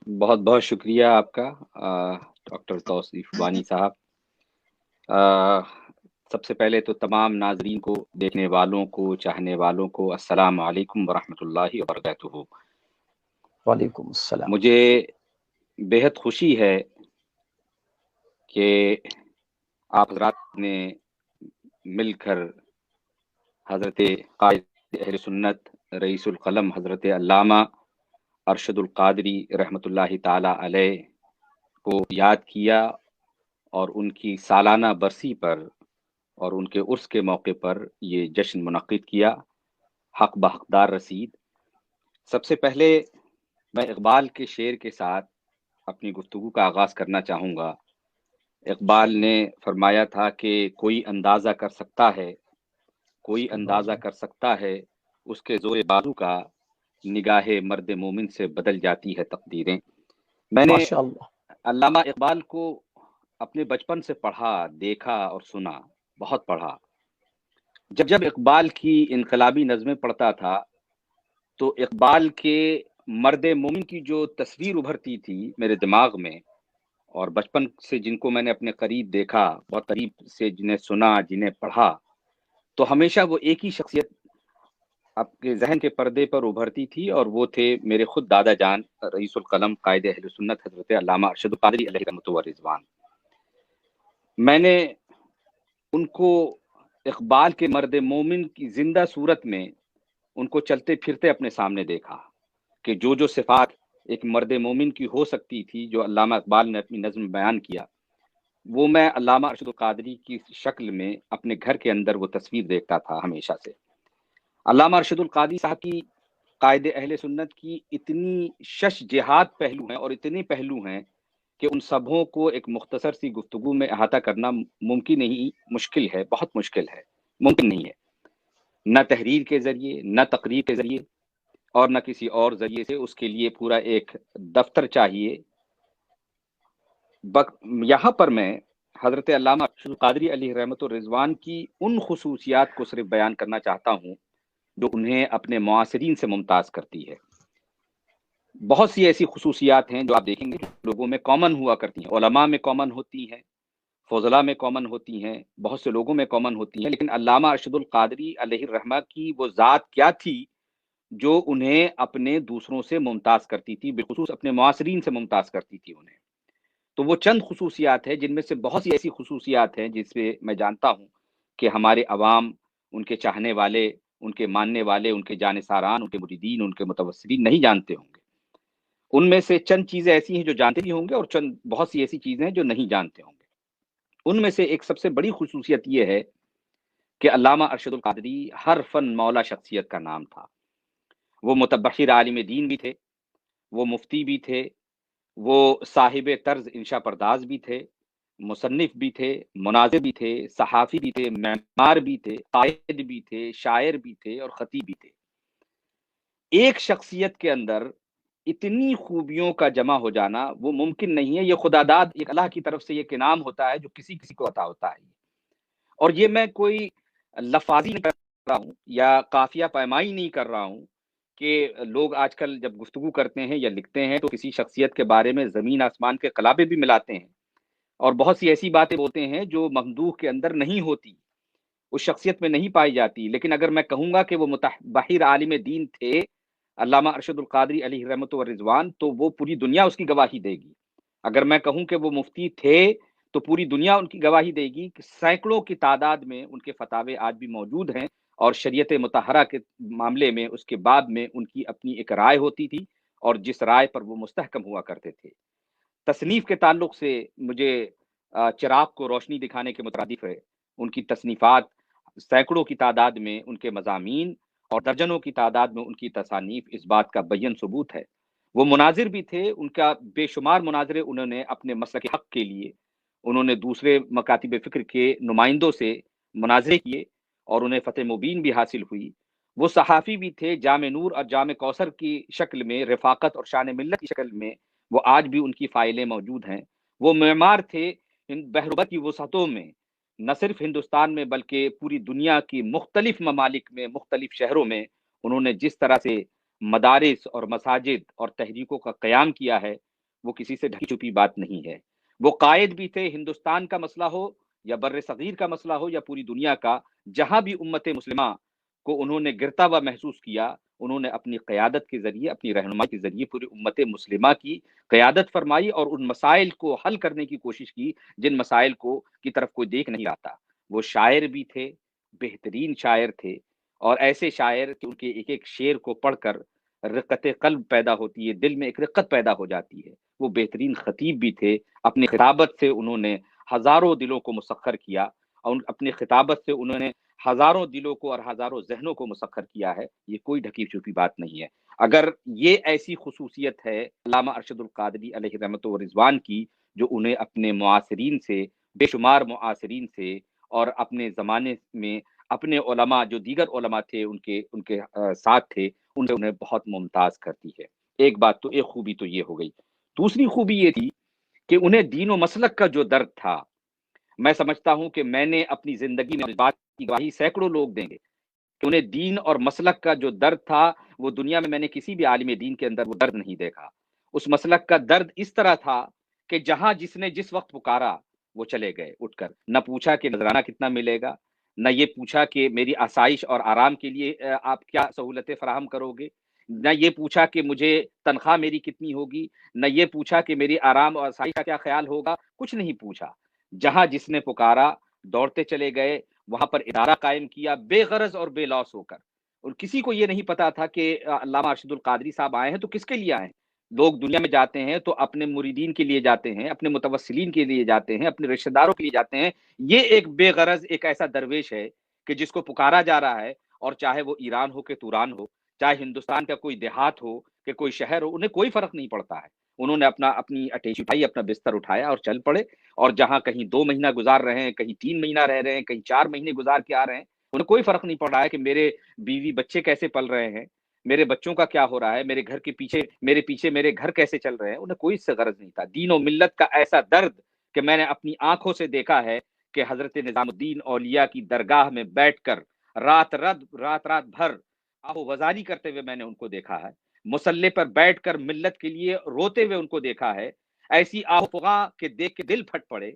بہت بہت شکریہ آپ کا ڈاکٹر توصیف بانی صاحب۔ آ، سب سے پہلے تو تمام ناظرین کو، دیکھنے والوں کو، چاہنے والوں کو السلام علیکم ورحمۃ اللہ وبرکاتہ۔ وعلیکم السلام۔ مجھے بےحد خوشی ہے کہ آپ حضرات نے مل کر حضرت قائد اہل سنت رئیس القلم حضرت علامہ ارشد القادری رحمۃ اللہ تعالی علیہ کو یاد کیا اور ان کی سالانہ برسی پر اور ان کے عرس کے موقع پر یہ جشن منعقد کیا۔ حق بحقدار رسید۔ سب سے پہلے میں اقبال کے شعر کے ساتھ اپنی گفتگو کا آغاز کرنا چاہوں گا۔ اقبال نے فرمایا تھا کہ کوئی اندازہ کر سکتا ہے، کوئی اندازہ کر سکتا ہے اس کے زور بازو کا، نگاہ مرد مومن سے بدل جاتی ہے تقدیریں۔ میں نے ماشاء اللہ۔ علامہ اقبال کو اپنے بچپن سے پڑھا، دیکھا اور سنا، بہت پڑھا۔ جب جب اقبال کی انقلابی نظمیں پڑھتا تھا تو اقبال کے مرد مومن کی جو تصویر ابھرتی تھی میرے دماغ میں، اور بچپن سے جن کو میں نے اپنے قریب دیکھا، بہت قریب سے جنہیں سنا، جنہیں پڑھا، تو ہمیشہ وہ ایک ہی شخصیت آپ کے ذہن کے پردے پر ابھرتی تھی، اور وہ تھے میرے خود دادا جان رئیس القلم قائد اہل سنت حضرت علامہ ارشد القادری علیہ رحمۃ و رضوان۔ میں نے ان کو اقبال کے مرد مومن کی زندہ صورت میں ان کو چلتے پھرتے اپنے سامنے دیکھا کہ جو صفات ایک مرد مومن کی ہو سکتی تھی، جو علامہ اقبال نے اپنی نظم میں بیان کیا، وہ میں علامہ ارشد القادری کی شکل میں اپنے گھر کے اندر وہ تصویر دیکھتا تھا ہمیشہ سے۔ علامہ ارشد القادری صاحب کی قائد اہل سنت کی اتنی شش جہات پہلو ہیں اور اتنے پہلو ہیں کہ ان سبوں کو ایک مختصر سی گفتگو میں احاطہ کرنا ممکن نہیں، مشکل ہے، بہت مشکل ہے، ممکن نہیں ہے۔ نہ تحریر کے ذریعے، نہ تقریر کے ذریعے، اور نہ کسی اور ذریعے سے، اس کے لیے پورا ایک دفتر چاہیے۔ یہاں پر میں حضرت علامہ ارشد القادری علیہ رحمۃ الرضوان کی ان خصوصیات کو صرف بیان کرنا چاہتا ہوں جو انہیں اپنے معاصرین سے ممتاز کرتی ہے۔ بہت سی ایسی خصوصیات ہیں جو آپ دیکھیں گے لوگوں میں کامن ہوا کرتی ہیں، علماء میں کامن ہوتی ہیں، فضلاء میں کامن ہوتی ہیں، بہت سے لوگوں میں کامن ہوتی ہیں، لیکن علامہ ارشد القادری علیہ الرحمہ کی وہ ذات کیا تھی جو انہیں اپنے دوسروں سے ممتاز کرتی تھی، بالخصوص اپنے معاصرین سے ممتاز کرتی تھی انہیں؟ تو وہ چند خصوصیات ہیں جن میں سے بہت سی ایسی خصوصیات ہیں جس سے میں جانتا ہوں کہ ہمارے عوام، ان کے چاہنے والے، ان کے ماننے والے، ان کے جانثاران، ان کے مریدین، ان کے متوسلین نہیں جانتے ہوں گے۔ ان میں سے چند چیزیں ایسی ہیں جو جانتے بھی ہوں گے، اور چند بہت سی ایسی چیزیں ہیں جو نہیں جانتے ہوں گے۔ ان میں سے ایک سب سے بڑی خصوصیت یہ ہے کہ علامہ ارشد القادری ہر فن مولا شخصیت کا نام تھا۔ وہ متبحر عالم دین بھی تھے، وہ مفتی بھی تھے، وہ صاحب طرز انشا پرداز بھی تھے، مصنف بھی تھے، مناظر بھی تھے، صحافی بھی تھے، معمار بھی تھے، قائد بھی تھے، شاعر بھی تھے اور خطیب بھی تھے۔ ایک شخصیت کے اندر اتنی خوبیوں کا جمع ہو جانا وہ ممکن نہیں ہے، یہ خدا داد، ایک اللہ کی طرف سے یہ انعام ہوتا ہے جو کسی کسی کو عطا ہوتا ہے۔ اور یہ میں کوئی لفاظی نہیں کر رہا ہوں یا قافیہ پیمائی نہیں کر رہا ہوں کہ لوگ آج کل جب گفتگو کرتے ہیں یا لکھتے ہیں تو کسی شخصیت کے بارے میں زمین آسمان کے قلابے بھی ملاتے ہیں، اور بہت سی ایسی باتیں بولتے ہیں جو ممدوح کے اندر نہیں ہوتی، اس شخصیت میں نہیں پائی جاتی۔ لیکن اگر میں کہوں گا کہ وہ متبحر عالم دین تھے علامہ ارشد القادری علیہ رحمۃ و رضوان، تو وہ پوری دنیا اس کی گواہی دے گی۔ اگر میں کہوں کہ وہ مفتی تھے تو پوری دنیا ان کی گواہی دے گی کہ سینکڑوں کی تعداد میں ان کے فتاوے آج بھی موجود ہیں، اور شریعت مطہرہ کے معاملے میں اس کے بعد میں ان کی اپنی ایک رائے ہوتی تھی، اور جس رائے پر وہ مستحکم ہوا کرتے تھے۔ تصنیف کے تعلق سے مجھے چراغ کو روشنی دکھانے کے مترادف ہے۔ ان کی تصنیفات، سینکڑوں کی تعداد میں ان کے مضامین اور درجنوں کی تعداد میں ان کی تصانیف اس بات کا بین ثبوت ہے۔ وہ مناظر بھی تھے، ان کا بے شمار مناظرے انہوں نے اپنے مسلک حق کے لیے، انہوں نے دوسرے مکاتب فکر کے نمائندوں سے مناظرے کیے اور انہیں فتح مبین بھی حاصل ہوئی۔ وہ صحافی بھی تھے، جامع نور اور جامع کوثر کی شکل میں، رفاقت اور شان ملت کی شکل میں، وہ آج بھی ان کی فائلیں موجود ہیں۔ وہ معمار تھے، بحر کی وسعتوں میں، نہ صرف ہندوستان میں بلکہ پوری دنیا کی مختلف ممالک میں، مختلف شہروں میں انہوں نے جس طرح سے مدارس اور مساجد اور تحریکوں کا قیام کیا ہے، وہ کسی سے ڈھکی چھپی بات نہیں ہے. وہ قائد بھی تھے، ہندوستان کا مسئلہ ہو یا بر صغیر کا مسئلہ ہو یا پوری دنیا کا، جہاں بھی امت مسلمہ کو انہوں نے گرتا ہوا محسوس کیا، انہوں نے اپنی قیادت کے ذریعے، اپنی رہنمائی کے ذریعے پوری امت مسلمہ کی قیادت فرمائی اور ان مسائل کو حل کرنے کی کوشش کی جن مسائل کو کی طرف کوئی دیکھ نہیں رہا تھا. وہ شاعر بھی تھے، بہترین شاعر تھے، اور ایسے شاعر کہ ان کے ایک ایک شعر کو پڑھ کر رقت قلب پیدا ہوتی ہے، دل میں ایک رقت پیدا ہو جاتی ہے. وہ بہترین خطیب بھی تھے، اپنی خطابت سے انہوں نے ہزاروں دلوں کو مسخر کیا، اور اپنی خطابت سے انہوں نے ہزاروں دلوں کو اور ہزاروں ذہنوں کو مسخر کیا ہے. یہ کوئی ڈھکی چھپی بات نہیں ہے. اگر یہ ایسی خصوصیت ہے علامہ ارشد القادری علیہ رحمت و رضوان کی، جو انہیں اپنے معاصرین سے، بے شمار معاصرین سے اور اپنے زمانے میں اپنے علماء جو دیگر علماء تھے ان کے ساتھ تھے، ان سے انہیں بہت ممتاز کرتی ہے. ایک بات تو، ایک خوبی تو یہ ہو گئی. دوسری خوبی یہ تھی کہ انہیں دین و مسلک کا جو درد تھا، میں سمجھتا ہوں کہ میں نے اپنی زندگی میں اس بات کی گواہی سینکڑوں لوگ دیں گے کہ انہیں دین اور مسلک کا جو درد تھا، وہ دنیا میں نے کسی بھی عالم دین کے اندر وہ درد نہیں دیکھا. اس مسلک کا درد اس طرح تھا کہ جہاں جس نے جس وقت پکارا وہ چلے گئے اٹھ کر. نہ پوچھا کہ نذرانہ کتنا ملے گا، نہ یہ پوچھا کہ میری آسائش اور آرام کے لیے آپ کیا سہولتیں فراہم کرو گے، نہ یہ پوچھا کہ مجھے تنخواہ میری کتنی ہوگی، نہ یہ پوچھا کہ میری آرام اور آسائش کا کیا خیال ہوگا. کچھ نہیں پوچھا. جہاں جس نے پکارا دوڑتے چلے گئے، وہاں پر ادارہ قائم کیا بے غرض اور بے لوث ہو کر. اور کسی کو یہ نہیں پتا تھا کہ علامہ ارشد القادری صاحب آئے ہیں تو کس کے لیے آئے ہیں. لوگ دنیا میں جاتے ہیں تو اپنے مریدین کے لیے جاتے ہیں، اپنے متوسلین کے لیے جاتے ہیں، اپنے رشتہ داروں کے لیے جاتے ہیں. یہ ایک بے غرض ایک ایسا درویش ہے کہ جس کو پکارا جا رہا ہے، اور چاہے وہ ایران ہو کہ توران ہو، چاہے ہندوستان کا کوئی دیہات ہو کہ کوئی شہر ہو، انہیں کوئی فرق نہیں پڑتا ہے. انہوں نے اپنی اٹیچی اٹھائی، اپنا بستر اٹھایا اور چل پڑے. اور جہاں کہیں 2 مہینہ گزار رہے ہیں، کہیں 3 مہینہ رہ رہے ہیں، کہیں 4 مہینے گزار کے آ رہے ہیں، انہیں کوئی فرق نہیں پڑ رہا ہے کہ میرے بیوی بچے کیسے پل رہے ہیں، میرے بچوں کا کیا ہو رہا ہے، میرے گھر کے پیچھے میرے گھر کیسے چل رہے ہیں. انہیں کوئی اس سے غرض نہیں تھا. دین و ملت کا ایسا درد کہ میں نے اپنی آنکھوں سے دیکھا ہے کہ حضرت نظام الدین اولیاء کی درگاہ میں بیٹھ کر رات بھر آہ و وزاری کرتے ہوئے میں نے ان کو دیکھا ہے. مصلی پر بیٹھ کر ملت کے لیے روتے ہوئے ان کو دیکھا ہے. ایسی آہ فغاں کہ دیکھ کے دل پھٹ پڑے.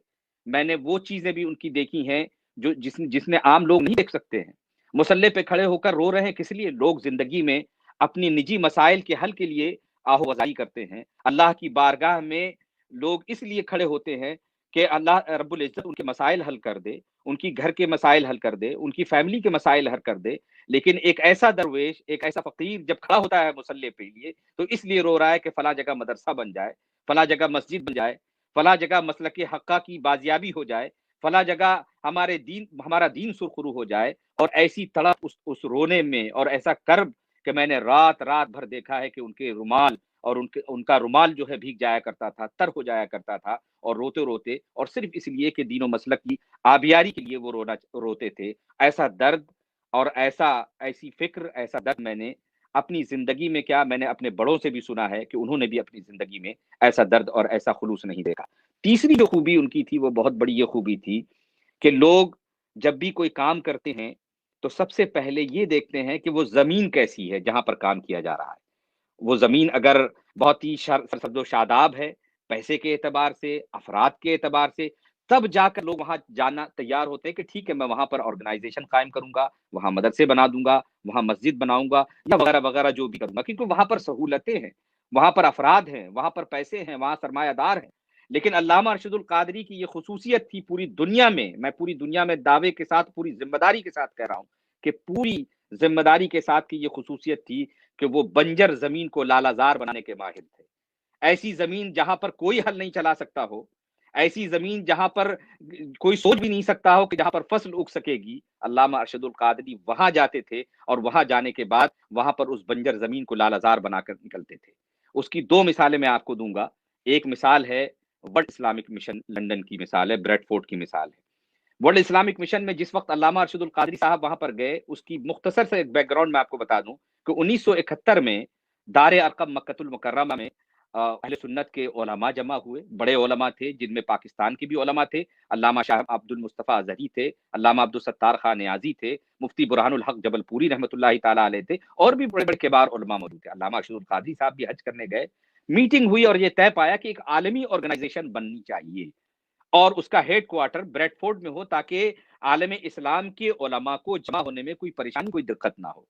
میں نے وہ چیزیں بھی ان کی دیکھی ہیں جو جس نے عام لوگ نہیں دیکھ سکتے ہیں. مصلی پہ کھڑے ہو کر رو رہے ہیں کس لیے؟ لوگ زندگی میں اپنی نجی مسائل کے حل کے لیے آہ و وزاری کرتے ہیں. اللہ کی بارگاہ میں لوگ اس لیے کھڑے ہوتے ہیں کہ اللہ رب العزت ان کے مسائل حل کر دے، ان کی گھر کے مسائل حل کر دے، ان کی فیملی کے مسائل حل کر دے. لیکن ایک ایسا درویش، ایک ایسا فقیر جب کھڑا ہوتا ہے مصلی پہ لیے، تو اس لیے رو رہا ہے کہ فلاں جگہ مدرسہ بن جائے، فلاں جگہ مسجد بن جائے، فلاں جگہ مسلک حقہ کی بازیابی ہو جائے، فلاں جگہ ہمارا دین سرخرو ہو جائے. اور ایسی تڑپ اس رونے میں، اور ایسا کرب کہ میں نے رات بھر دیکھا ہے کہ ان کے رومال اور ان کا رومال جو ہے بھیگ جایا کرتا تھا، تر ہو جایا کرتا تھا، اور روتے اور صرف اس لیے کہ دین و مسلک کی آبیاری کے لیے وہ روتے تھے. ایسا درد اور ایسی فکر، ایسا درد میں نے اپنی زندگی میں، کیا میں نے اپنے بڑوں سے بھی سنا ہے کہ انہوں نے بھی اپنی زندگی میں ایسا درد اور ایسا خلوص نہیں دیکھا. تیسری جو خوبی ان کی تھی وہ بہت بڑی یہ خوبی تھی کہ لوگ جب بھی کوئی کام کرتے ہیں تو سب سے پہلے یہ دیکھتے ہیں کہ وہ زمین کیسی ہے جہاں پر کام کیا جا رہا ہے. وہ زمین اگر بہت ہی سرسبز و شاداب ہے، پیسے کے اعتبار سے، افراد کے اعتبار سے، تب جا کر لوگ وہاں جانا تیار ہوتے ہیں کہ ٹھیک ہے میں وہاں پر آرگنائزیشن قائم کروں گا، وہاں مدرسے بنا دوں گا، وہاں مسجد بناؤں گا، یا وغیرہ وغیرہ جو بھی کروں گا، کیونکہ وہاں پر سہولتیں ہیں، وہاں پر افراد ہیں، وہاں پر پیسے ہیں، وہاں سرمایہ دار ہیں. لیکن علامہ ارشد القادری کی یہ خصوصیت تھی پوری دنیا میں دعوے کے ساتھ، پوری ذمہ داری کے ساتھ کہہ رہا ہوں کہ پوری ذمہ داری کے ساتھ کی یہ خصوصیت تھی کہ وہ بنجر زمین کو لالازار بنانے کے ماہر تھے. ایسی زمین جہاں پر کوئی حل نہیں چلا سکتا ہو، ایسی زمین جہاں پر کوئی سوچ بھی نہیں سکتا ہو کہ جہاں پر فصل اگ سکے گی، علامہ ارشد القادری وہاں جاتے تھے اور وہاں جانے کے بعد وہاں پر اس بنجر زمین کو لالازار بنا کر نکلتے تھے. اس کی 2 مثالیں میں آپ کو دوں گا. ایک مثال ہے ورلڈ اسلامک مشن لندن کی مثال ہے، بریڈ فورڈ کی مثال ہے. ورلڈ اسلامک مشن میں جس وقت علامہ ارشد القادری صاحب وہاں پر گئے، اس کی مختصر سے ایک بیک گراؤنڈ میں آپ کو بتا دوں کہ 1971 میں دار ارقم مکۃ المکرمہ میں اہل سنت کے علماء جمع ہوئے. بڑے علماء تھے جن میں پاکستان کے بھی علماء تھے. علامہ شاہ عبد المصطفیٰ اظہری تھے، علامہ عبدالستار خان نیازی تھے، مفتی برہان الحق جبل پوری رحمۃ اللہ تعالیٰ علیہ تھے، اور بھی بڑے بڑے کبار علماء موجود تھے. علامہ ارشد القادری صاحب بھی حج کرنے گئے. میٹنگ ہوئی اور یہ طے پایا کہ ایک عالمی آرگنائزیشن بننی چاہیے اور اس کا ہیڈ کوارٹر بریڈ فورڈ میں ہو تاکہ عالم اسلام کے علماء کو جمع ہونے میں کوئی پریشانی کوئی دقت نہ ہو.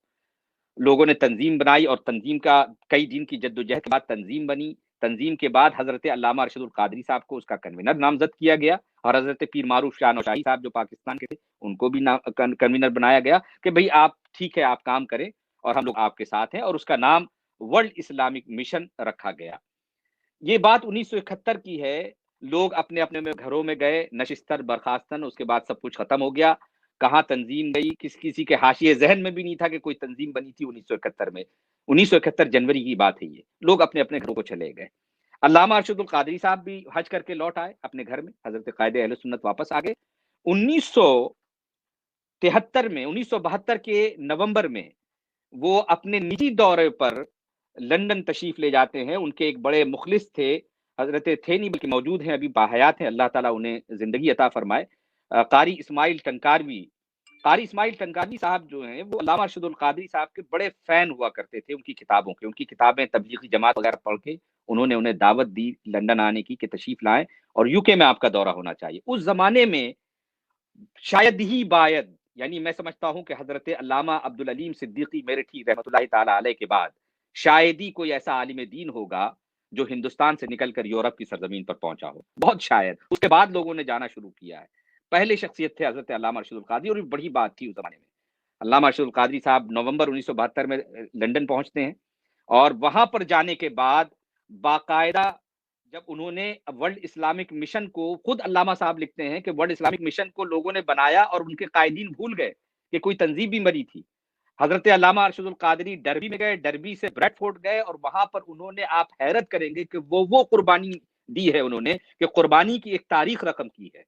لوگوں نے تنظیم بنائی اور تنظیم کا کئی دن کی جدوجہد کے بعد تنظیم بنی. تنظیم کے بعد حضرت علامہ ارشد القادری صاحب کو اس کا کنوینر نامزد کیا گیا اور حضرت پیر معروف شاہ نوشاہی صاحب جو پاکستان کے تھے ان کو بھی کنوینر بنایا گیا کہ بھئی آپ ٹھیک ہے آپ کام کریں اور ہم لوگ آپ کے ساتھ ہیں, اور اس کا نام ورلڈ اسلامک مشن رکھا گیا. یہ بات 1971 کی ہے. لوگ اپنے اپنے گھروں میں گئے نشستر برخاستن, اس کے بعد سب کچھ ختم ہو گیا. کہاں تنظیم گئی, کسی کے حاشیے ذہن میں بھی نہیں تھا کہ کوئی تنظیم بنی تھی 1971 میں. 1971 جنوری کی بات ہے یہ. لوگ اپنے اپنے گھروں کو چلے گئے. علامہ ارشد القادری صاحب بھی حج کر کے لوٹ آئے اپنے گھر میں, حضرت قائد اہل سنت واپس آ گئے. 1972 کے نومبر میں وہ اپنے نجی دورے پر لندن تشریف لے جاتے ہیں. ان کے ایک بڑے مخلص تھے, حضرت تھے نہیں بلکہ موجود ہیں, ابھی باحیات ہیں, اللہ تعالیٰ انہیں زندگی عطا فرمائے, قاری اسماعیل ٹنکاروی. قاری اسماعیل ٹنکاروی صاحب جو ہیں وہ علامہ ارشد القادری صاحب کے بڑے فین ہوا کرتے تھے, ان کی کتابوں کے. ان کی کتابیں تبلیغی جماعت وغیرہ پڑھ کے انہوں نے انہیں دعوت دی لندن آنے کی کہ تشریف لائیں اور یو کے میں آپ کا دورہ ہونا چاہیے. اس زمانے میں شاید ہی باید, یعنی میں سمجھتا ہوں کہ حضرت علامہ عبدالعلیم صدیقی میرٹھی رحمۃ اللہ تعالی علیہ کے بعد شاید ہی کوئی ایسا عالم دین ہوگا جو ہندوستان سے نکل کر یورپ کی سرزمین پر پہنچا ہو, بہت شاید. اس کے بعد لوگوں نے جانا شروع کیا ہے. پہلے شخصیت تھے حضرت علامہ ارشد القادری, اور بڑی بات تھی اس زمانے میں. علامہ ارشد القادری صاحب نومبر 1972 میں لندن پہنچتے ہیں اور وہاں پر جانے کے بعد باقاعدہ جب انہوں نے ورلڈ اسلامک مشن کو, خود علامہ صاحب لکھتے ہیں کہ ورلڈ اسلامک مشن کو لوگوں نے بنایا اور ان کے قائدین بھول گئے کہ کوئی تنظیم بھی بنی تھی. حضرت علامہ ارشد القادری ڈربی میں گئے, ڈربی سے بریڈ فورڈ گئے, اور وہاں پر انہوں نے, آپ حیرت کریں گے کہ وہ قربانی دی ہے انہوں نے کہ قربانی کی ایک تاریخ رقم کی ہے.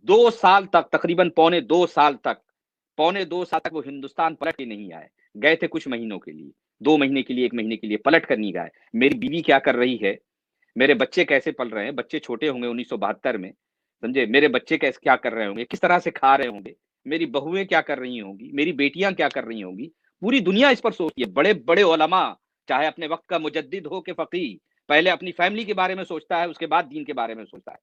2 سال تک, تقریباً پونے 2 سال تک وہ ہندوستان پلٹ کے نہیں آئے. گئے تھے کچھ مہینوں کے لیے, 2 مہینے کے لیے, 1 مہینے کے لیے, پلٹ کر نہیں گئے. میری بیوی کیا کر رہی ہے, میرے بچے کیسے پل رہے ہیں, بچے چھوٹے ہوں گے 1972 میں, سمجھے, میرے بچے کیسے کیا کر رہے ہوں گے, کس طرح سے کھا رہے ہوں گے, میری بہویں کیا کر رہی ہوں گی, میری بیٹیاں کیا کر رہی ہوں گی. پوری دنیا اس پر سوچتی ہے. بڑے بڑے علماء, چاہے اپنے وقت کا مجدد ہو کہ فقیہ, پہلے اپنی فیملی کے بارے میں سوچتا ہے, اس کے بعد دین کے بارے میں سوچتا ہے.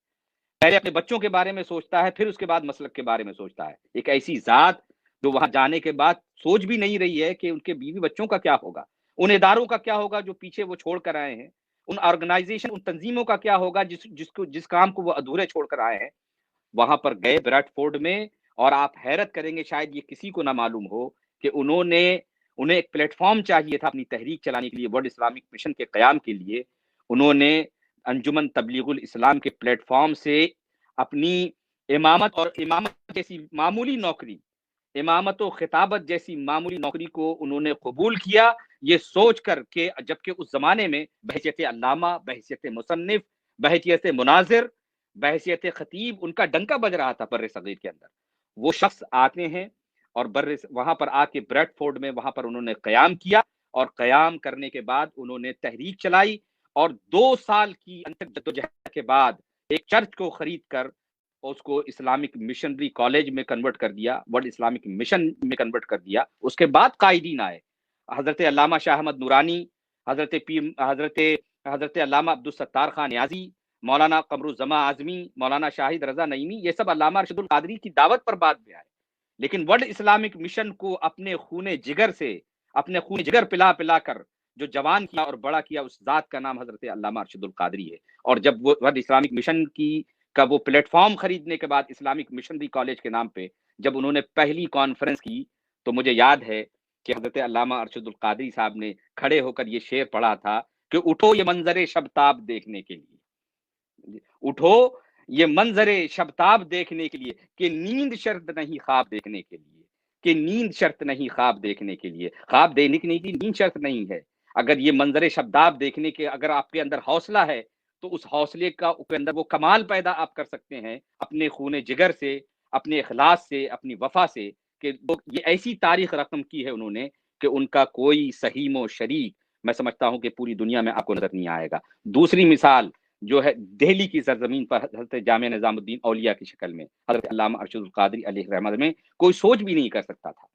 پہلے اپنے بچوں کے بارے میں سوچتا ہے, پھر اس کے بعد مسلک کے بارے میں سوچتا ہے. ایک ایسی ذات جو وہاں جانے کے بعد سوچ بھی نہیں رہی ہے کہ ان کے بیوی بچوں کا کیا ہوگا, ان اداروں کا کیا ہوگا جو پیچھے وہ چھوڑ کر آئے ہیں, ان آرگنائزیشن, ان تنظیموں کا کیا ہوگا جس کام کو وہ ادھورے چھوڑ کر آئے ہیں. وہاں پر گئے بریڈ فورڈ میں, اور آپ حیرت کریں گے, شاید یہ کسی کو نہ معلوم ہو کہ انہیں ایک پلیٹ فارم چاہیے تھا اپنی تحریک چلانے کے لیے, ورلڈ اسلامک مشن کے قیام کے لیے. انہوں نے انجمن تبلیغ الاسلام کے پلیٹ فارم سے اپنی امامت جیسی معمولی نوکری, امامت و خطابت جیسی معمولی نوکری کو انہوں نے قبول کیا, یہ سوچ کر کہ جبکہ اس زمانے میں بحیثیت علامہ, بحیثیت مصنف, بحیثیت مناظر, بحیثیت خطیب ان کا ڈنکا بج رہا تھا بر صغیر کے اندر. وہ شخص آتے ہیں اور وہاں پر آ کے بریڈ فورڈ میں وہاں پر انہوں نے قیام کیا, اور قیام کرنے کے بعد انہوں نے تحریک چلائی, اور 2 سال کی جدوجہد کے بعد ایک چرچ کو خرید کر اس کو اسلامک مشنری کالج میں کنورٹ کر دیا, ورلڈ اسلامک مشن میں کنورٹ کر دیا. اس کے بعد قائدین آئے, حضرت علامہ شاہ احمد نورانی, حضرت علامہ عبدالستار خان نیازی, مولانا قمر الزما اعظمی, مولانا شاہد رضا نعیمی, یہ سب علامہ ارشد القادری کی دعوت پر بعد میں آئے. لیکن ورلڈ اسلامک مشن کو اپنے خون جگر پلا پلا کر جو جوان کیا اور بڑا کیا, اس ذات کا نام حضرت علامہ ارشد القادری ہے. اور جب وہ ورلڈ اسلامک مشن کا وہ پلیٹ فارم خریدنے کے بعد اسلامک مشنری کالج کے نام پہ جب انہوں نے پہلی کانفرنس کی, تو مجھے یاد ہے کہ حضرت علامہ ارشد القادری صاحب نے کھڑے ہو کر یہ شعر پڑھا تھا کہ اٹھو یہ منظر شبتاب دیکھنے کے لیے, اٹھو یہ منظر شبتاب دیکھنے کے لیے, کہ نیند شرط نہیں خواب دیکھنے کے لیے, کہ نیند شرط نہیں خواب دیکھنے کے لیے. خواب دیکھنے کی نیند شرط نہیں ہے. اگر یہ منظر شبتاب دیکھنے کے اگر آپ کے اندر حوصلہ ہے تو اس حوصلے کا اندر وہ کمال پیدا آپ کر سکتے ہیں اپنے خون جگر سے, اپنے اخلاص سے, اپنی وفا سے, کہ یہ ایسی تاریخ رقم کی ہے انہوں نے کہ ان کا کوئی سہیم و شریک میں سمجھتا ہوں کہ پوری دنیا میں آپ کو نظر نہیں آئے گا. دوسری مثال جو ہے دہلی کی سرزمین پر حضرت جامع نظام الدین اولیاء کی شکل میں حضرت علامہ ارشد القادری علیہ رحمت میں, کوئی سوچ بھی نہیں کر سکتا تھا.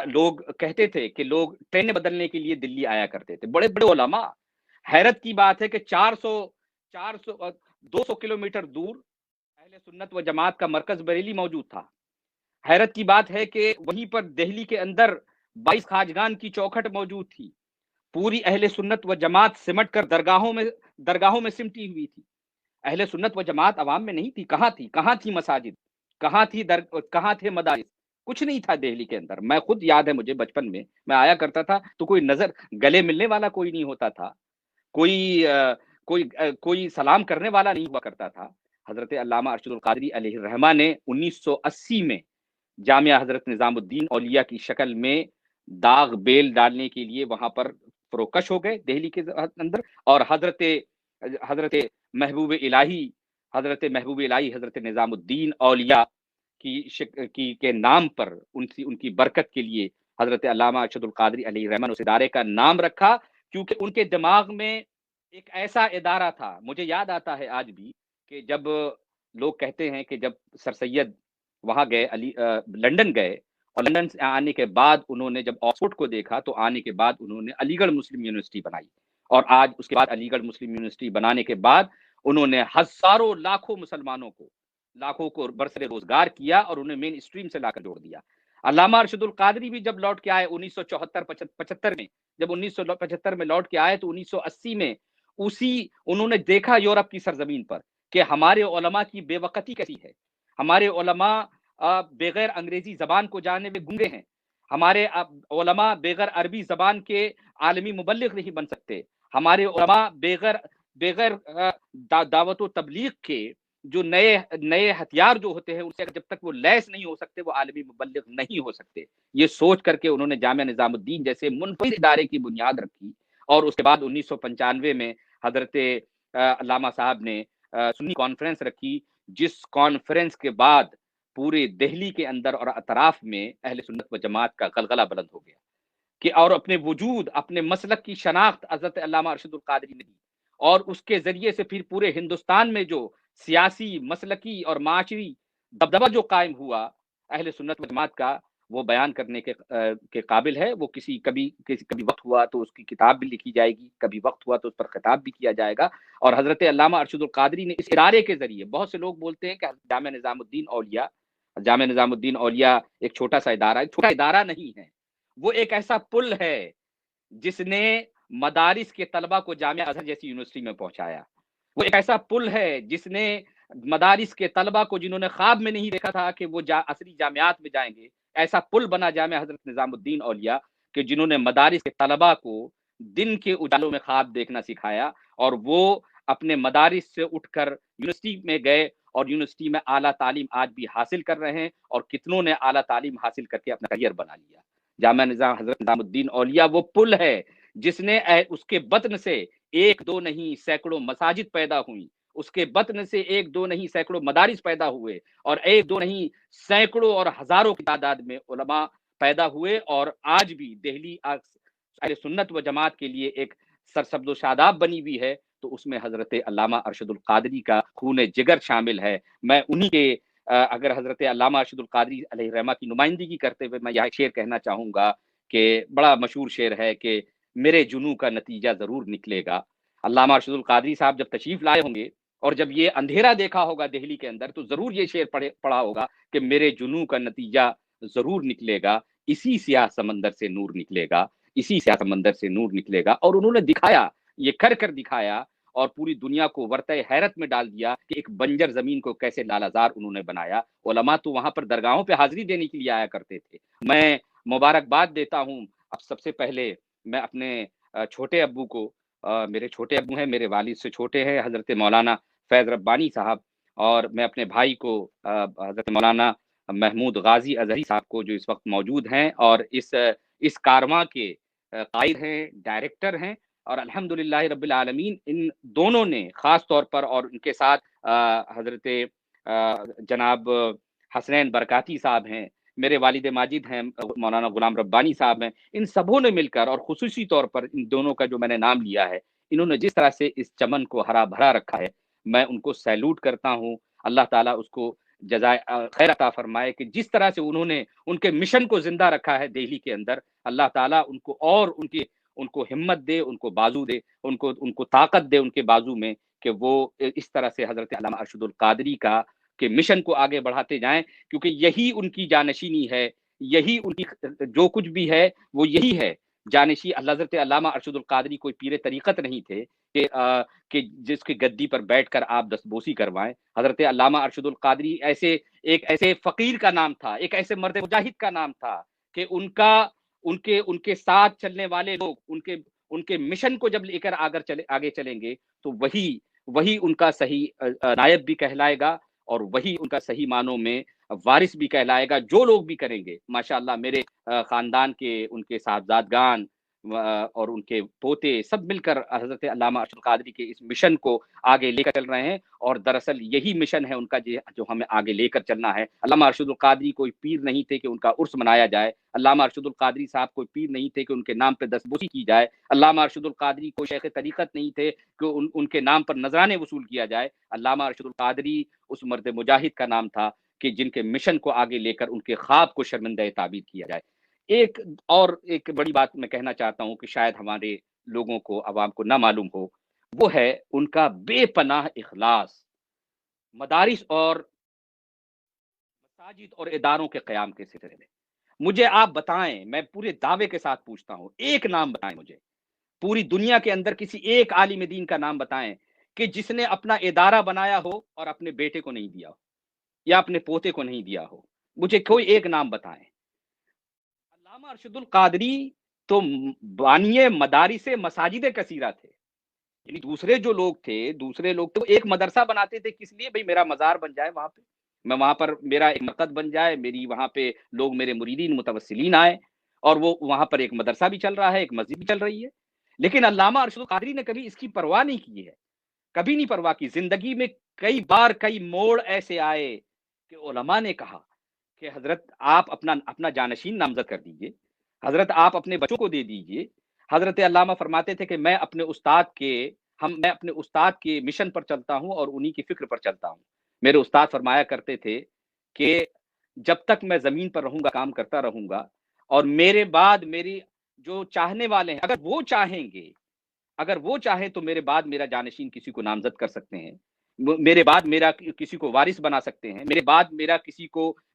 لوگ کہتے تھے کہ لوگ ٹرینیں بدلنے کے لیے دلی آیا کرتے تھے, بڑے بڑے علماء, حیرت کی بات ہے کہ 200 کلومیٹر دور اہل سنت و جماعت کا مرکز بریلی موجود تھا۔ حیرت کی بات ہے کہ وہیں پر دہلی کے اندر 22 خواجگان کی چوکھٹ موجود تھی، پوری اہل سنت و جماعت سمٹ کر درگاہوں میں سمٹی ہوئی تھی۔ اہل سنت و جماعت عوام میں نہیں تھی، کہاں تھی مساجد، کہاں تھے مدارس، کچھ نہیں تھا دہلی کے اندر۔ میں خود یاد ہے مجھے بچپن میں آیا کرتا تھا تو کوئی نظر گلے ملنے والا کوئی نہیں ہوتا تھا، کوئی سلام کرنے والا نہیں ہوا کرتا تھا۔ حضرت علامہ ارشد القادری علیہ الرحمہ نے 1980 میں جامعہ حضرت نظام الدین اولیاء کی شکل میں داغ بیل ڈالنے کے لیے وہاں پر فروکش ہو گئے دہلی کے اندر، اور حضرت محبوب الہی حضرت نظام الدین اولیاء کے نام پر ان کی برکت کے لیے حضرت علامہ ارشد القادری علیہ الرحمہ نے اس ادارے کا نام رکھا، کیونکہ ان کے دماغ میں ایک ایسا ادارہ تھا۔ مجھے یاد آتا ہے آج بھی کہ جب لوگ کہتے ہیں کہ جب سر سید وہاں گئے، لندن گئے، اور لندن سے آنے کے بعد انہوں نے جب آکسفورڈ کو دیکھا تو آنے کے بعد انہوں نے علی گڑھ مسلم یونیورسٹی بنائی، اور آج اس کے بعد علی گڑھ مسلم یونیورسٹی بنانے کے بعد انہوں نے ہزاروں لاکھوں مسلمانوں کو برسر روزگار کیا اور انہیں مین اسٹریم سے لا کر جوڑ دیا۔ علامہ ارشد القادری بھی جب لوٹ کے آئے 1974-75 میں، جب 1975 میں لوٹ کے آئے تو 1980 میں انہوں نے دیکھا یورپ کی سرزمین پر کہ ہمارے علماء کی بے وقتی کیسی ہے، ہمارے علماء بغیر انگریزی زبان کو جاننے میں گنگے ہیں، ہمارے علماء بغیر عربی زبان کے عالمی مبلغ نہیں بن سکتے، ہمارے علماء بغیر دعوت و تبلیغ کے جو نئے ہتھیار جو ہوتے ہیں ان سے جب تک وہ لیس نہیں ہو سکتے وہ عالمی مبلغ نہیں ہو سکتے۔ یہ سوچ کر کے انہوں نے جامعہ نظام الدین جیسے منفرد ادارے کی بنیاد رکھی، اور اس کے بعد 1995 میں حضرت علامہ صاحب نے سنی کانفرنس رکھی، جس کانفرنس کے بعد پورے دہلی کے اندر اور اطراف میں اہل سنت و جماعت کا غلغلہ بلند ہو گیا کہ اور اپنے وجود، اپنے مسلک کی شناخت حضرت علامہ ارشد القادری نے دی، اور اس کے ذریعے سے پھر پورے ہندوستان میں جو سیاسی، مسلکی اور معاشری دبدبہ جو قائم ہوا اہل سنت و جماعت کا، وہ بیان کرنے کے قابل ہے۔ وہ کبھی وقت ہوا تو اس کی کتاب بھی لکھی جائے گی، کبھی وقت ہوا تو اس پر خطاب بھی کیا جائے گا۔ اور حضرت علامہ ارشد القادری نے اس ادارے کے ذریعے، بہت سے لوگ بولتے ہیں کہ جامعہ نظام الدین اولیاء ایک چھوٹا سا ادارہ، ایک چھوٹا ادارہ نہیں ہے، وہ ایک ایسا پل ہے جس نے مدارس کے طلبہ کو جامعہ ازہر جیسی یونیورسٹی میں پہنچایا، وہ ایک ایسا پل ہے جس نے مدارس کے طلبہ کو، جنہوں نے خواب میں نہیں دیکھا تھا کہ وہ عصری جامعات میں جائیں گے، ایسا پل بنا جامعہ حضرت نظام الدین اولیاء کہ جنہوں نے مدارس کے طلبہ کو دن کے اجالوں میں خواب دیکھنا سکھایا، اور وہ اپنے مدارس سے اٹھ کر یونیورسٹی میں گئے، اور یونیورسٹی میں اعلیٰ تعلیم آج بھی حاصل کر رہے ہیں، اور کتنوں نے اعلیٰ تعلیم حاصل کر کے اپنا کیریئر بنا لیا۔ جامعہ حضرت نظام الدین اولیاء وہ پل ہے جس نے اس کے بطن سے ایک دو نہیں سینکڑوں مساجد پیدا ہوئیں، اس کے بطن سے ایک دو نہیں سینکڑوں مدارس پیدا ہوئے، اور ایک دو نہیں سینکڑوں اور ہزاروں کی تعداد میں علماء پیدا ہوئے، اور آج بھی دہلی اہل سنت و جماعت کے لیے ایک سرسبز و شاداب بنی ہوئی ہے، تو اس میں حضرت علامہ ارشد القادری کا خون جگر شامل ہے۔ میں انہی کے اگر حضرت علامہ ارشد القادری علیہ الرحمہ کی نمائندگی کرتے ہوئے میں یہ شعر کہنا چاہوں گا کہ بڑا مشہور شعر ہے کہ میرے جنوں کا نتیجہ ضرور نکلے گا۔ علامہ ارشد القادری صاحب جب تشریف لائے ہوں گے اور جب یہ اندھیرا دیکھا ہوگا دہلی کے اندر، تو ضرور یہ شعر پڑھا ہوگا کہ میرے جنوں کا نتیجہ ضرور نکلے گا، اسی سیاہ سمندر سے نور نکلے گا، اسی سیاہ سمندر سے نور نکلے گا۔ اور انہوں نے دکھایا، یہ کر دکھایا، اور پوری دنیا کو ورطہ حیرت میں ڈال دیا کہ ایک بنجر زمین کو کیسے لالہزار انہوں نے بنایا۔ علماء تو وہاں پر درگاہوں پہ حاضری دینے کے لیے آیا کرتے تھے۔ میں مبارکباد دیتا ہوں اب سب سے پہلے میں اپنے چھوٹے ابو کو، میرے چھوٹے ابو ہیں، میرے والد سے چھوٹے ہیں، حضرت مولانا فیض ربانی صاحب، اور میں اپنے بھائی کو حضرت مولانا محمود غازی ازہری صاحب کو، جو اس وقت موجود ہیں اور اس کارواں کے قائد ہیں، ڈائریکٹر ہیں، اور الحمدللہ رب العالمین ان دونوں نے خاص طور پر، اور ان کے ساتھ حضرت جناب حسنین برکاتی صاحب ہیں، میرے والد ماجد ہیں مولانا غلام ربانی صاحب ہیں، ان سبوں نے مل کر، اور خصوصی طور پر ان دونوں کا جو میں نے نام لیا ہے، انہوں نے جس طرح سے اس چمن کو ہرا بھرا رکھا ہے، میں ان کو سیلوٹ کرتا ہوں۔ اللہ تعالیٰ اس کو جزائے خیر عطا فرمائے کہ جس طرح سے انہوں نے ان کے مشن کو زندہ رکھا ہے دہلی کے اندر، اللہ تعالیٰ ان کو اور ان کو ہمت دے، ان کو بازو دے، ان کو طاقت دے ان کے بازو میں، کہ وہ اس طرح سے حضرت علامہ ارشد القادری کا کہ مشن کو آگے بڑھاتے جائیں، کیونکہ یہی ان کی جانشینی ہے، یہی ان کی جو کچھ بھی ہے وہ یہی ہے جانشی۔ حضرت علامہ ارشد القادری کوئی پیر طریقت نہیں تھے کہ جس کی گدی پر بیٹھ کر آپ دستبوسی کروائیں۔ حضرت علامہ ارشد القادری ایسے فقیر کا نام تھا، ایک ایسے مرد مجاہد کا نام تھا کہ ان کے ساتھ چلنے والے لوگ ان کے مشن کو جب لے کر آگے چلیں گے تو وہی ان کا صحیح نائب بھی کہلائے گا، اور وہی ان کا صحیح معنوں میں وارث بھی کہلائے گا۔ جو لوگ بھی کریں گے ماشاءاللہ، میرے خاندان کے ان کے صاحبزادگان اور ان کے پوتے سب مل کر حضرت علامہ ارشد القادری کے اس مشن کو آگے لے کر چل رہے ہیں، اور دراصل یہی مشن ہے ان کا جو ہمیں آگے لے کر چلنا ہے۔ علامہ ارشد القادری کوئی پیر نہیں تھے کہ ان کا عرس منایا جائے، علامہ ارشد القادری صاحب کوئی پیر نہیں تھے کہ ان کے نام پہ دستبوسی کی جائے، علامہ ارشد القادری کوئی شیخ طریقت نہیں تھے کہ ان کے نام پر نذرانے وصول کیا جائے۔ علامہ ارشد القادری اس مرد مجاہد کا نام تھا کہ جن کے مشن کو آگے لے کر ان کے خواب کو شرمندہ تعبیر کیا جائے۔ ایک بڑی بات میں کہنا چاہتا ہوں کہ شاید ہمارے لوگوں کو، عوام کو نہ معلوم ہو، وہ ہے ان کا بے پناہ اخلاص مدارس اور مساجد اور اداروں کے قیام کے سلسلے میں۔ مجھے آپ بتائیں، میں پورے دعوے کے ساتھ پوچھتا ہوں، ایک نام بتائیں مجھے، پوری دنیا کے اندر کسی ایک عالم دین کا نام بتائیں کہ جس نے اپنا ادارہ بنایا ہو اور اپنے بیٹے کو نہیں دیا ہو یا اپنے پوتے کو نہیں دیا ہو۔ مجھے کوئی ایک نام بتائیں۔ علامہ ارشد القادری تو بانی مدارس مساجد کثیرہ تھے، یعنی دوسرے لوگ تو ایک مدرسہ بناتے تھے، کس لیے؟ بھئی میرا مزار بن جائے وہاں پہ، میں وہاں پر میرا ایک مرکز بن جائے، میری وہاں پہ لوگ میرے مریدین متوسلین آئے، اور وہ وہاں پر ایک مدرسہ بھی چل رہا ہے، ایک مسجد بھی چل رہی ہے۔ لیکن علامہ ارشد القادری نے کبھی اس کی پرواہ نہیں کی ہے، کبھی نہیں پرواہ کی۔ زندگی میں کئی بار کئی موڑ ایسے آئے کہ علماء نے کہا کہ حضرت آپ اپنا جانشین نامزد کر دیجئے، حضرت آپ اپنے بچوں کو دے دیجئے۔ حضرت علامہ فرماتے تھے کہ میں اپنے استاد کے مشن پر چلتا ہوں اور انہی کی فکر پر چلتا ہوں۔ میرے استاد فرمایا کرتے تھے کہ جب تک میں زمین پر رہوں گا کام کرتا رہوں گا، اور میرے بعد میری جو چاہنے والے ہیں اگر وہ چاہیں تو میرے بعد میرا جانشین کسی کو نامزد کر سکتے ہیں، میرے بعد میرا کسی کو وارث بنا سکتے ہیں، میرے بعد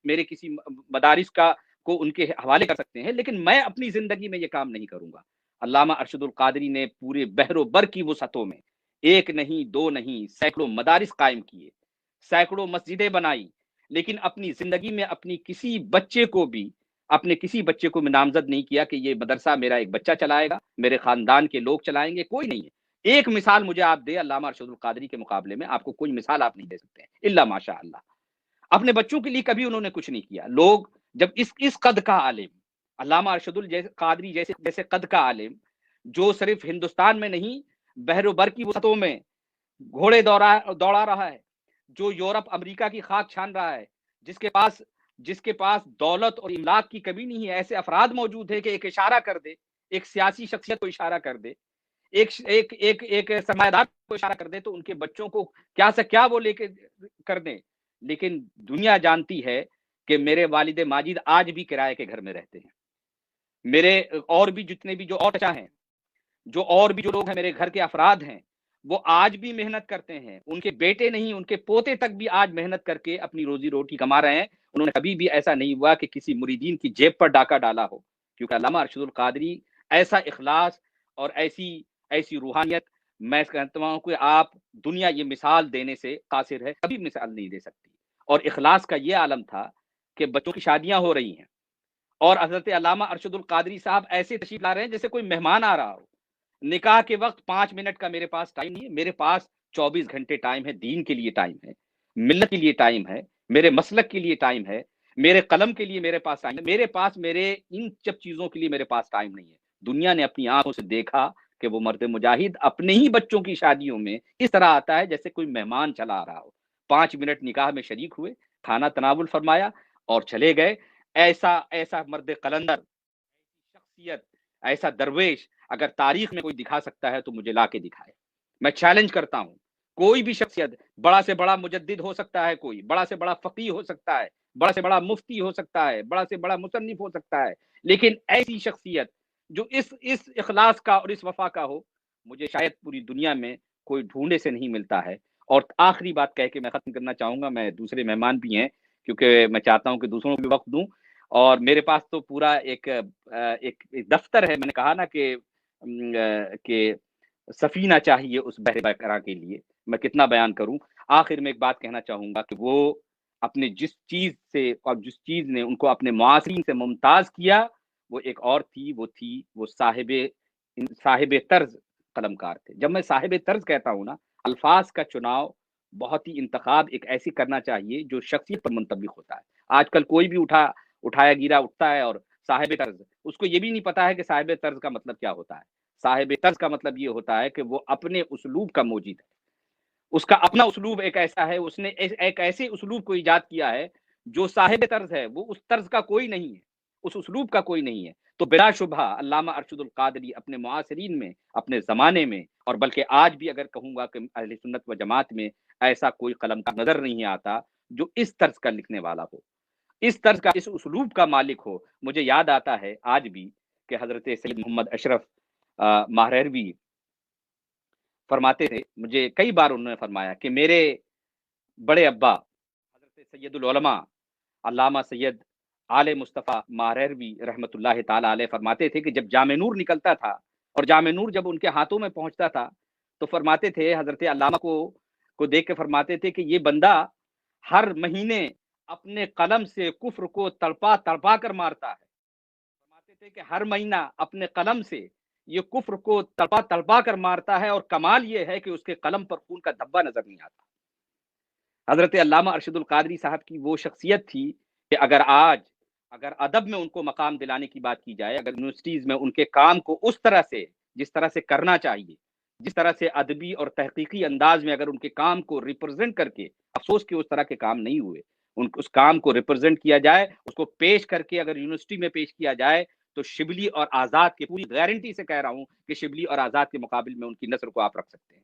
میرے کسی مدارس کو ان کے حوالے کر سکتے ہیں، لیکن میں اپنی زندگی میں یہ کام نہیں کروں گا۔ علامہ ارشد القادری نے پورے بحر و بر کی وسعتوں میں ایک نہیں، دو نہیں، سینکڑوں مدارس قائم کیے، سینکڑوں مسجدیں بنائی، لیکن اپنی زندگی میں اپنے کسی بچے کو میں نامزد نہیں کیا کہ یہ مدرسہ میرا ایک بچہ چلائے گا، میرے خاندان کے لوگ چلائیں گے، کوئی نہیں ہے۔ ایک مثال مجھے آپ دے علامہ ارشد القادری کے مقابلے میں، آپ کو کوئی مثال آپ نہیں دے سکتے ہیں الا ماشاء اللہ۔ اپنے بچوں کے لیے کبھی انہوں نے کچھ نہیں کیا۔ لوگ جب اس قد کا عالم، علامہ ارشد القادری جیسے قد کا عالم، جو صرف ہندوستان میں نہیں بحر و بر کی وسعتوں میں گھوڑے دوڑا رہا ہے، جو یورپ امریکہ کی خاک چھان رہا ہے، جس کے پاس دولت اور املاک کی کمی نہیں ہے، ایسے افراد موجود ہیں کہ ایک اشارہ کر دے، ایک سیاسی شخصیت کو اشارہ کر دے، ایک سرمایہ کو اشارہ کر دے تو ان کے بچوں کو کیا سے کیا وہ لے کے کر دیں۔ لیکن دنیا جانتی ہے کہ میرے والد ماجد آج بھی کرائے کے گھر میں رہتے ہیں، میرے اور بھی جتنے بھی جو اور چچا ہیں، جو لوگ ہیں، میرے گھر کے افراد ہیں، وہ آج بھی محنت کرتے ہیں، ان کے بیٹے نہیں، ان کے پوتے تک بھی آج محنت کر کے اپنی روزی روٹی کما رہے ہیں۔ انہوں نے کبھی بھی ایسا نہیں ہوا کہ کسی مریدین کی جیب پر ڈاکہ ڈالا ہو، کیونکہ علامہ ارشد القادری ایسا اخلاص اور ایسی روحانیت، میں کہتا ہوں کہ آپ دنیا یہ مثال دینے سے قاصر ہے، کبھی مثال نہیں دے سکتی۔ اور اخلاص کا یہ عالم تھا کہ بچوں کی شادیاں ہو رہی ہیں اور حضرت علامہ ارشد القادری صاحب ایسے تشریف لا رہے ہیں جیسے کوئی مہمان آ رہا ہو۔ نکاح کے وقت 5 منٹ کا میرے پاس ٹائم نہیں ہے، میرے پاس 24 گھنٹے ٹائم ہے، دین کے لیے ٹائم ہے، ملت کے لیے ٹائم ہے، میرے مسلک کے لیے ٹائم ہے، میرے قلم کے لیے میرے پاس ٹائم ہے، میرے ان سب چیزوں کے لیے میرے پاس ٹائم نہیں ہے۔ دنیا نے اپنی آنکھوں سے دیکھا کہ وہ مرد مجاہد اپنے ہی بچوں کی شادیوں میں اس طرح آتا ہے جیسے کوئی مہمان چلا آ رہا ہو۔ 5 منٹ نکاح میں شریک ہوئے، کھانا تناول فرمایا اور چلے گئے۔ ایسا مرد قلندر، ایسی شخصیت، ایسا درویش اگر تاریخ میں کوئی دکھا سکتا ہے تو مجھے لا کے دکھائے۔ میں چیلنج کرتا ہوں، کوئی بھی شخصیت، بڑا سے بڑا مجدد ہو سکتا ہے، کوئی بڑا سے بڑا فقیہ ہو سکتا ہے، بڑا سے بڑا مفتی ہو سکتا ہے، بڑا سے بڑا مصنف ہو سکتا ہے، لیکن ایسی شخصیت جو اس اخلاص کا اور اس وفا کا ہو، مجھے شاید پوری دنیا میں کوئی ڈھونڈے سے نہیں ملتا ہے۔ اور آخری بات کہہ کے میں ختم کرنا چاہوں گا، میں دوسرے مہمان بھی ہیں کیونکہ میں چاہتا ہوں کہ دوسروں کو بھی وقت دوں، اور میرے پاس تو پورا ایک دفتر ہے۔ میں نے کہا نا کہ سفینہ چاہیے اس بحر بکرا کے لیے، میں کتنا بیان کروں۔ آخر میں ایک بات کہنا چاہوں گا کہ وہ اپنے جس چیز نے ان کو اپنے معاصرین سے ممتاز کیا، وہ ایک اور تھی، وہ صاحب طرز قلمکار تھے۔ جب میں صاحب طرز کہتا ہوں نا، الفاظ کا چناؤ بہت ہی انتخاب ایک ایسی کرنا چاہیے جو شخصیت پر منطبق ہوتا ہے۔ آج کل کوئی بھی اٹھایا گیرا اٹھتا ہے اور صاحب طرز، اس کو یہ بھی نہیں پتا ہے کہ صاحب طرز کا مطلب کیا ہوتا ہے۔ صاحب طرز کا مطلب یہ ہوتا ہے کہ وہ اپنے اسلوب کا موجد ہے، اس کا اپنا اسلوب ایک ایسا ہے، اس نے ایک ایسے اسلوب کو ایجاد کیا ہے جو صاحب طرز ہے، وہ اس طرز کا کوئی نہیں ہے، اس اسلوب کا کوئی نہیں ہے۔ تو بلا شبہ علامہ ارشد القادری اپنے معاصرین میں، اپنے زمانے میں، اور بلکہ آج بھی اگر کہوں گا کہ اہل سنت و جماعت میں ایسا کوئی قلمکار نظر نہیں آتا جو اس طرز کا لکھنے والا ہو، اس طرز کا، اس اسلوب کا مالک ہو۔ مجھے یاد آتا ہے آج بھی کہ حضرت سید محمد اشرف ماہرروی فرماتے تھے، مجھے کئی بار انہوں نے فرمایا کہ میرے بڑے ابا حضرت سید العلماء علامہ سید آل مصطفیٰ ماہرروی رحمۃ اللہ تعالی علیہ فرماتے تھے کہ جب جامع نور نکلتا تھا اور جامع نور جب ان کے ہاتھوں میں پہنچتا تھا تو فرماتے تھے، حضرت علامہ کو دیکھ کے فرماتے تھے کہ یہ بندہ ہر مہینے اپنے قلم سے کفر کو تڑپا کر مارتا ہے۔ فرماتے تھے کہ ہر مہینہ اپنے قلم سے یہ کفر کو تڑپا کر مارتا ہے، اور کمال یہ ہے کہ اس کے قلم پر خون کا دھبا نظر نہیں آتا۔ حضرت علامہ ارشد القادری صاحب کی وہ شخصیت تھی کہ اگر ادب میں ان کو مقام دلانے کی بات کی جائے، اگر یونیورسٹیز میں ان کے کام کو اس طرح سے، جس طرح سے کرنا چاہیے، جس طرح سے ادبی اور تحقیقی انداز میں اگر ان کے کام کو ریپرزینٹ کر کے، افسوس کہ اس طرح کے کام نہیں ہوئے، اس کام کو ریپرزینٹ کیا جائے، اس کو پیش کر کے اگر یونیورسٹی میں پیش کیا جائے تو شبلی اور آزاد کے، پوری گارنٹی سے کہہ رہا ہوں کہ شبلی اور آزاد کے مقابل میں ان کی نثر کو آپ رکھ سکتے ہیں،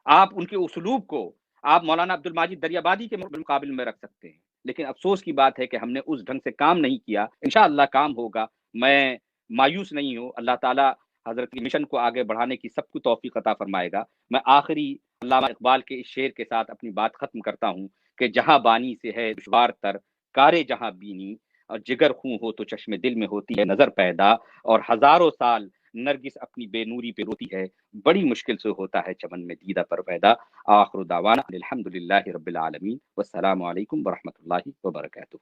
آپ ان کے اسلوب کو آپ مولانا عبد الماجد دریابادی کے مقابل میں رکھ سکتے ہیں۔ لیکن افسوس کی بات ہے کہ ہم نے اس ڈھنگ سے کام نہیں کیا۔ انشاءاللہ کام ہوگا، میں مایوس نہیں ہوں، اللہ تعالیٰ حضرت کی مشن کو آگے بڑھانے کی سب کو توفیق عطا فرمائے گا۔ میں آخری علامہ اقبال کے اس شعر کے ساتھ اپنی بات ختم کرتا ہوں کہ جہاں بانی سے ہے دشوار تر کارے جہاں بینی، اور جگر خوں ہو تو چشم دل میں ہوتی ہے نظر پیدا، اور ہزاروں سال نرگس اپنی بے نوری پہ روتی ہے، بڑی مشکل سے ہوتا ہے چمن میں دیدہ پر پیدا۔ آخر دعوانا الحمدللہ رب العالمین، والسلام علیکم ورحمۃ اللہ وبرکاتہ۔